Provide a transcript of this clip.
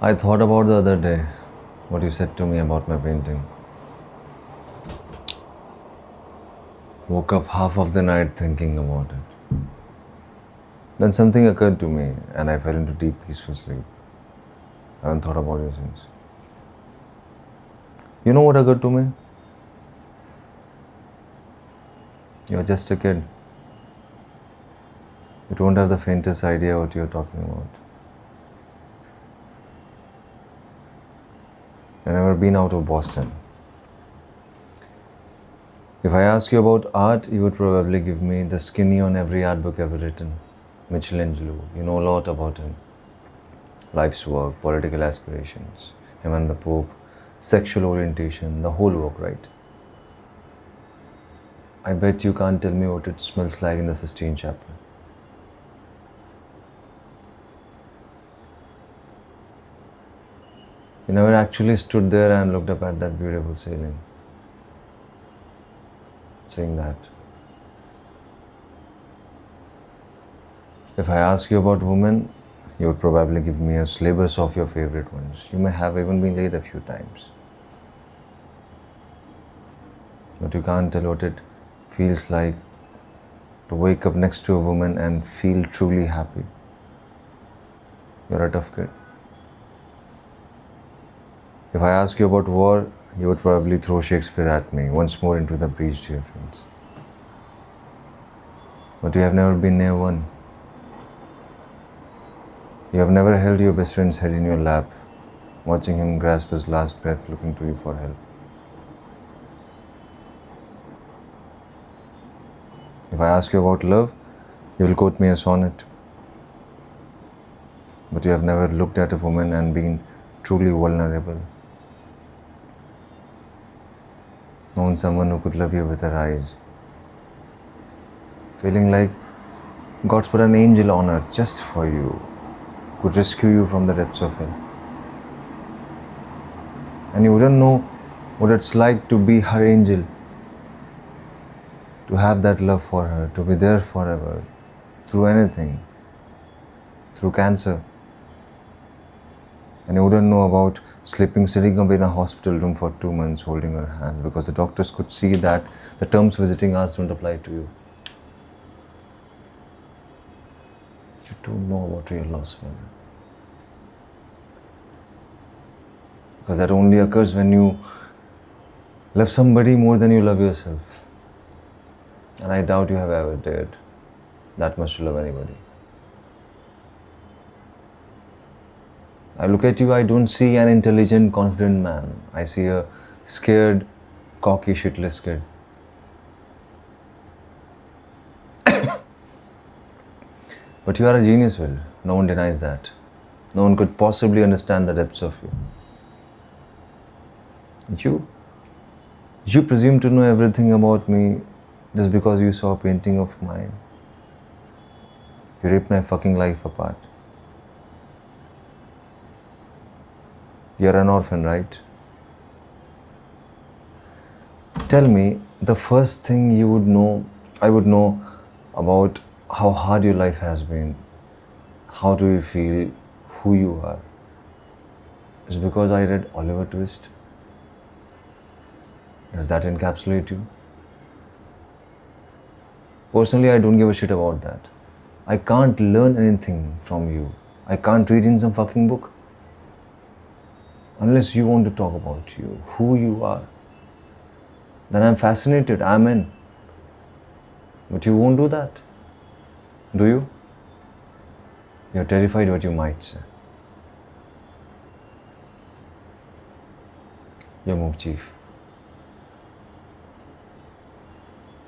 I thought about the other day what you said to me about my painting. Woke up half of the night thinking about it. Then something occurred to me and I fell into deep, peaceful sleep. I haven't thought about it since. You know what occurred to me? You're just a kid. You don't have the faintest idea what you're talking about. You've never been out of Boston. If I ask you about art, you would probably give me the skinny on every art book ever written. Michelangelo, you know a lot about him. Life's work, political aspirations, him and the Pope, sexual orientation, the whole work, right? I bet you can't tell me what it smells like in the Sistine Chapel. You never actually stood there and looked up at that beautiful ceiling, saying that. If I ask you about women, you would probably give me a syllabus of your favorite ones. You may have even been late a few times. But you can't tell what it feels like to wake up next to a woman and feel truly happy. You're a tough kid. If I ask you about war, you would probably throw Shakespeare at me once more into the breach, dear friends. But you have never been near one. You have never held your best friend's head in your lap, watching him grasp his last breath, looking to you for help. If I ask you about love, you will quote me a sonnet. But you have never looked at a woman and been truly vulnerable. Known someone who could love you with her eyes. Feeling like God's put an angel on earth just for you, who could rescue you from the depths of hell. And you wouldn't know what it's like to be her angel, to have that love for her, to be there forever, through anything, through cancer. And you wouldn't know about sitting up in a hospital room for 2 months holding her hand because the doctors could see that the terms visiting hours don't apply to you. You don't know about real loss, man. Because that only occurs when you love somebody more than you love yourself. And I doubt you have ever dared that much to love anybody. I look at you, I don't see an intelligent, confident man. I see a scared, cocky, shitless kid. But you are a genius, Will. No one denies that. No one could possibly understand the depths of you. You presume to know everything about me just because you saw a painting of mine. You ripped my fucking life apart. You're an orphan, right? Tell me the first thing I would know about how hard your life has been. How do you feel who you are? Is it because I read Oliver Twist? Does that encapsulate you? Personally, I don't give a shit about that. I can't learn anything from you. I can't read in some fucking book. Unless you want to talk about you, who you are. Then I'm fascinated, I'm in. But you won't do that. Do you? You're terrified what you might say. Your move, Chief.